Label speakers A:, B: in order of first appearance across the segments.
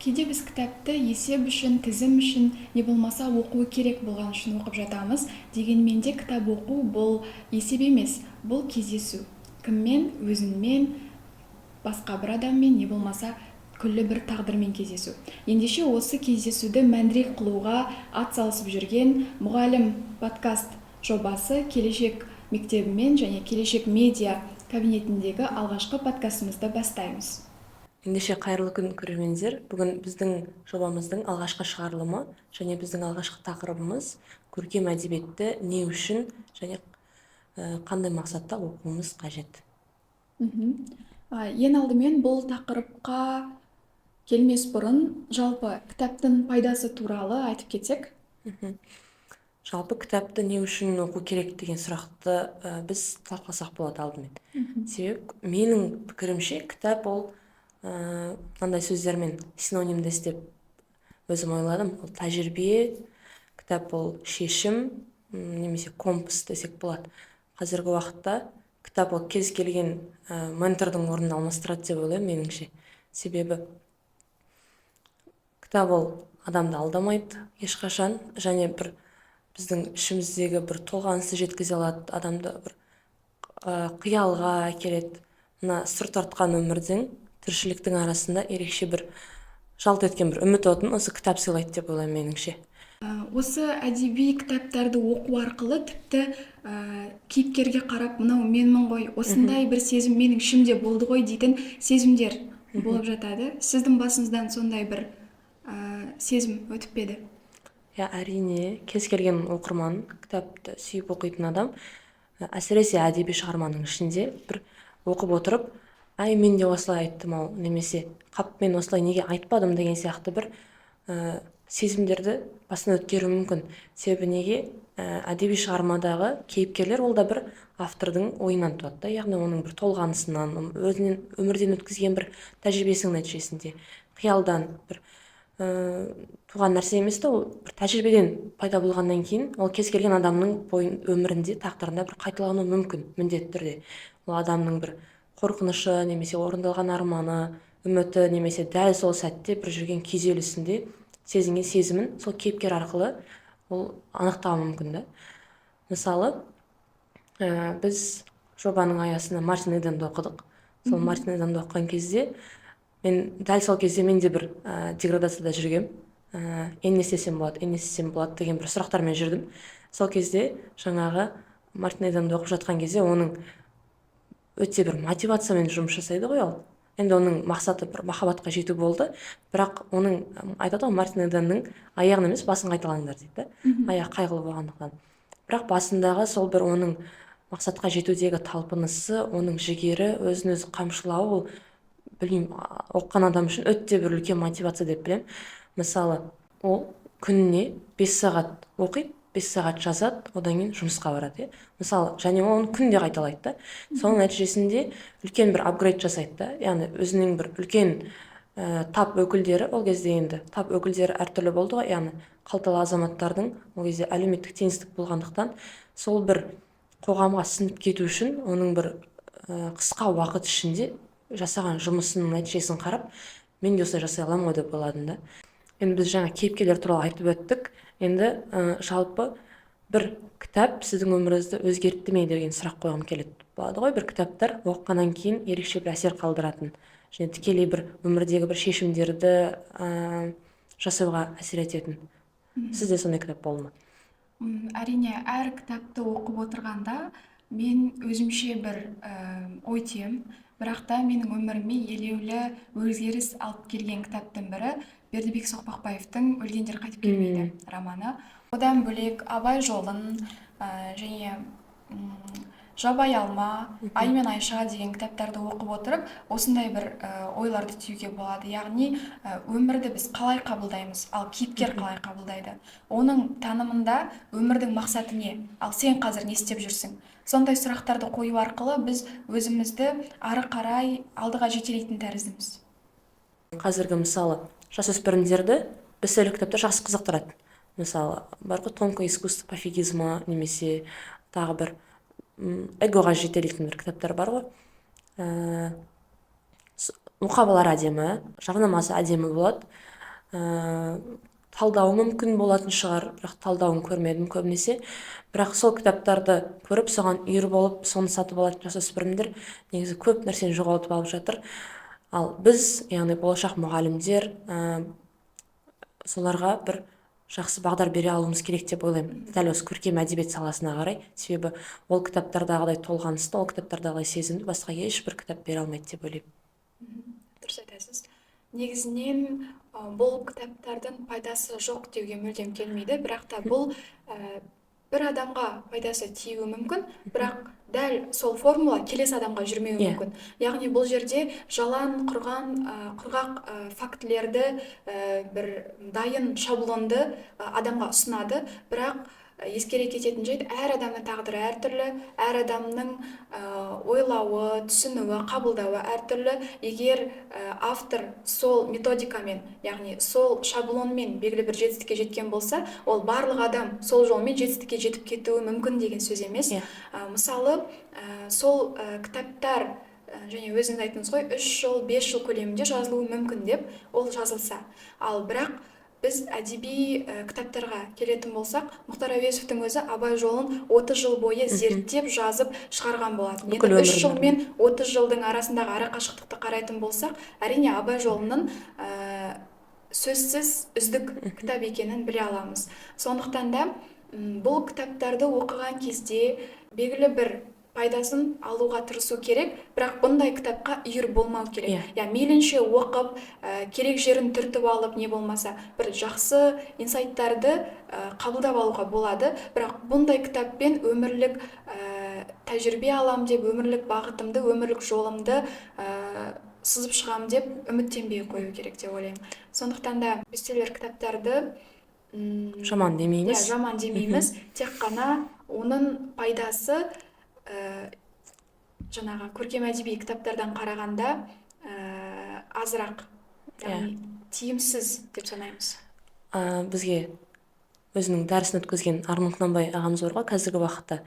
A: Кейде біз кітапты есеп үшін, тізім үшін, не болмаса оқуы керек болған үшін оқып жатамыз. Дегенмен де кітап оқу бұл есеп емес, бұл кездесу. Кіммен? Өзіңмен, басқа бір адаммен, не болмаса күллі бір тағдырмен кездесу. Ендеше осы кездесуді мәндірек қылуға атсалысып жүрген мұғалім подкаст жобасы келешек мектебімен және келешек медиа кабинетіндегі алғашқы подкастымызды бастаймыз.
B: Ендеше қайырлы күн көрермендер. Бүгін біздің жобамыздың алғашқы шығарылымы және біздің алғашқы тақырыбымыз көркем әдебиетті не үшін және қандай мақсатта оқуымыз қажет.
A: Ең алдымен бұл тақырыпқа келмес бұрын жалпы кітаптың пайдасы туралы айтып кетсек.
B: Жалпы кітапты не үшін оқу керек деген сұрақты біз талқыласақ болады алдымен. Себебі менің пікірімше кітап ол мынандай сөздермен синонимдес деп өзім ойладым. Ол тәжірибе, кітап ол шешім, немесе компас десек болады. Қазіргі уақытта кітап ол кез келген ментордың орнын алмастырады деп ойлаймын меніңше. Себебі кітап ол адамды алдамайды ешқашан, және бір біздің ішіміздегі бір толғанысты жеткізе алады, адамды бір қиялға әкеледі. Мына сыр тартқан өмірдің, тіршіліктің арасында ерекше бір жалт еткен бір үміт отын осы кітап сыйлайды деп ойлаймын меніңше.
A: Осы әдеби кітаптарды оқу арқылы тіпті кейіпкерге қарап, мынау менмін ғой, осындай бір сезім менің ішімде болды ғой дейтін сезімдер болып жатады. Сіздің басыңыздан сондай бір сезім өтіп пе еді?
B: Әрине, кез келген оқырман, кітапты сүйіп оқитын адам, әсіресе әдеби шығарманың ішінде бір оқып отырып, мен де осылай айттым ау, немесе мен осылай неге айтпадым деген сияқты бір сезімдерді басынан өткеруі мүмкін. Себебі неге? Әдеби шығармадағы кейіпкерлер ол да бір автордың ойынан туады, яғни оның бір толғанысынан, өзінен өмірден өткізген бір тәжірибесінің нәтижесінде, қиялдан бір туған нәрсе емес та, ол бір тәжірибеден пайда болғаннан кейін ол кез келген адамның өмірінде, тағдырында бір қайталануы мүмкін, міндетті түрде. Ол адамның бір қорқынышы, немесе орындалған арманы, үміті, немесе дәл сол сәтте бір жүрген күйзелісінде сезінген сезімін сол кейіпкер арқылы ол анықтауы мүмкін да. Мысалы, біз жобаның аясында Мартин Иденді оқыдық. Сол Мартин Иденді оқыған кезде дәл сол кезде мен де бір деградацияда жүргем. Не істесем болады деген бір сұрақтармен жүрдім. Сол кезде жаңағы Мартин Иденді оқып жатқан кезде оның өте бір мотивациямен жұмыс жасайды ғой ол. Енді оның мақсаты бір махаббатқа жету болды, бірақ оның айтады ғой, Мартин Иденнің аяғын емес, басын қайталаңдар дейді. Аяқ қайғылы болғандықтан. Бірақ басындағы сол бір оның мақсатқа жетудегі талпынысы, оның жігері, өзін-өзі қамшылауы, ол білмеймін, оқыған адам үшін өте бір үлкен мотивация деп білемін. Мысалы, ол күніне 5 сағат оқиды, 5 сағат жазады, одан кейін жұмысқа барады. Мысалы, және оны күнде қайталайды да. Соның нәтижесінде үлкен бір апгрейд жасайды да. Яғни өзінің бір үлкен тап өкілдері, ол кезде енді тап өкілдері әртүрлі болды ғой, яғни қалталы азаматтардың ол кезде әлеуметтік теңсіздік болғандықтан, сол бір қоғамға сіңіп кету үшін оның бір қысқа уақыт ішінде жасаған жұмысының нәтижесін қарап, мен де осылай жасай аламын ғой деп ойладым да. Енді біз жаңа кейіпкерлер туралы айтып өттік. Енді жалпы бір кітап сіздің өміріңізді өзгертті ме деген сұрақ қойғым келеді. Болады ғой, бір кітаптар оқығаннан кейін ерекше бір әсер қалдыратын, және тікелей бір өмірдегі бір шешімдерді жасауға әсер ететін. Сізде сондай кітап болды ма?
A: Әрине, әр кітапты оқып отырғанда мен өзімше бір ой түйем. Бірақ та менің өміріме елеулі өзгеріс алып келген кітаптың бірі Бердібек Соқпақбаевтың «Өлгендер қайтып келмейді» романы. Одан бөлек Абай жолын және Жабай алма, Ай мен Айша деген кітаптарды оқып отырып, осындай бір ойларды түюге болады. Яғни өмірді біз қалай қабылдаймыз, ал кейіпкер қалай қабылдайды. Оның танымында өмірдің мақсаты не, ал сен қазір не істеп жүрсің? Сондай сұрақтарды қою арқылы біз өзімізді ары қарай алдыға жетелейтін тәріздіміз.
B: Қазіргі мысалы жасөспірімдерді бестселлер кітаптар жақсы қызықтырады. Мысалы, бар ғой «Тонкое искусство пофигизма» немесе тағы бір эгоға жетелейтін бір кітаптар бар ғой. Мұқабалар әдемі, жарнамасы әдемі болады. талдауы мүмкін болатын шығар, бірақ талдауын көрмедім көбінесе. Бірақ сол кітаптарды көріп, соған үйір болып, соны сатып алатын жасөспірімдер негізі көп нәрсені жоғалтып алып жатыр. Ал біз, яғни болашақ мұғалімдер, соларға бір жақсы бағдар бере алуымыз керек деп ойлаймын. Дәл осы көркем әдебиет саласына қарай. Себебі ол кітаптардағыдай толғанысты, ол кітаптардағыдай сезімді басқа ешбір кітап бере алмайды деп ойлаймын.
A: Дұрыс айтасыз. Негізінен бұл кітаптардың пайдасы жоқ деуге мүлдем келмейді, бірақ та бұл бір адамға пайдасы тиюі мүмкін, бірақ дәл сол формула келесі адамға жүрмеуі мүмкін. Яғни бұл жерде жалаң құрғақ фактілерді, бір дайын шаблонды адамға ұсынады, бірақ ескере кететін жайт, әр адамның тағдыры әртүрлі, әр адамның ойлауы, түсінуі, қабылдауы әртүрлі. Егер автор сол методикамен, яғни сол шаблонмен белгілі бір жетістікке жеткен болса, ол барлық адам сол жолмен жетістікке жетіп кетуі мүмкін деген сөз емес. Мысалы, сол кітаптар, және өзіңіз айттыңыз ғой, 3 жыл, 5 жыл көлемінде жазылуы мүмкін деп ол жазылса. Ал бірақ біз әдеби кітаптарға келетін болсақ, Мұхтар Әуезовтің өзі Абай жолын 30 жыл бойы зерттеп, жазып шығарған болатын. Енді 3 жыл мен 30 жылдың арасындағы арақашықтықты қарайтын болсақ, әрине Абай жолының сөзсіз үздік кітап екенін біле аламыз. Сондықтан да бұл кітаптарды оқыған кезде белгілі бір пайдасын алуға тырысу керек, бірақ бұндай кітапқа үйір болмау керек. Мейлінше оқып, керек жерін түртіп алып, не болмаса, бір жақсы инсайттарды қабылдап алуға болады, бірақ бұндай кітаппен өмірлік тәжірибе алам деп, өмірлік бағытымды, өмірлік жолымды сызып шығам деп үміттенбей қою керек деп ойлаймын. Сондықтан да бестселлер кітаптарды
B: жаман
A: демейміз, тек қана оның пайдасы жаңағы көркем әдеби кітаптардан қарағанда азырақ, тиімсіз деп санаймыз.
B: Бізге өзінің дәрісін өткізген Арман Құнанбай ағамыз бар ғой, қазіргі уақытта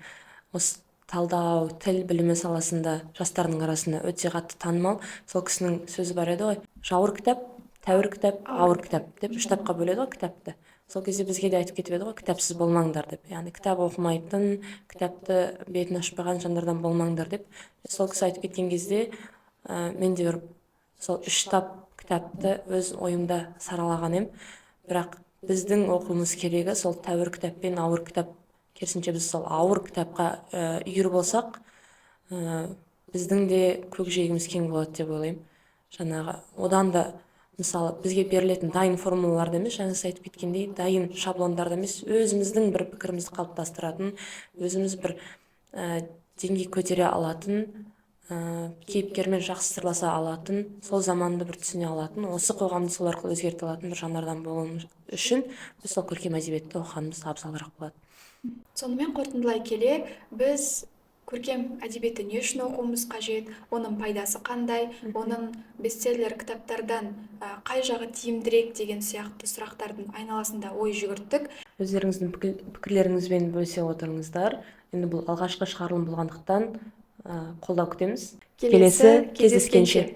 B: осы талдау, тіл білімі саласында жастардың арасында өте қатты танымал. Сол кісінің сөзі бар еді ғой, жауыр кітап, тәуір кітап, ауыр кітап деп 3 топқа бөледі ғой кітапты. Сол кезде бізге де айтып кетіп еді ғой, кітапсыз болмаңдар деп. Яғни кітап оқымайтын, кітапты бетін ашпаған жандардан болмаңдар деп. Сол кісі айтып кеткен кезде мен де бір сол 3 топ кітапты өз ойымда саралаған ем. Бірақ біздің оқуымыз керегі сол тәуір кітап пен ауыр кітап. Керісінше біз сол ауыр кітапқа үйір болсақ, біздің де көкжиегіміз кең болады деп ойлаймын. Жаңағы одан да мысалы бізге берілетін дайын формулаларды емес, жаңа айтып кеткендей, дайын шаблондарды емес, өзіміздің бір пікірімізді қалыптастыратын, өзіміз бір деңгей көтере алатын, кейіпкермен жақсы сырласа алатын, сол заманды бір түсіне алатын, осы қоғамды сол арқылы өзгерте алатын бір жандардан болу үшін біз сол көркем әдебиетті оқығанымыз абзалырақ болады.
A: Сонымен қорытындылай келе, біз көркем әдебиетті не үшін оқуымыз қажет, оның пайдасы қандай, оның бестселлер кітаптардан қай жағы тиімдірек деген сияқты сұрақтардың айналасында ой жүгірттік.
B: Өздеріңіздің пікірлеріңізбен бөлісе отырыңыздар. Енді бұл алғашқы шығарылым болғандықтан қолдау күтеміз.
A: Келесі кездескенше.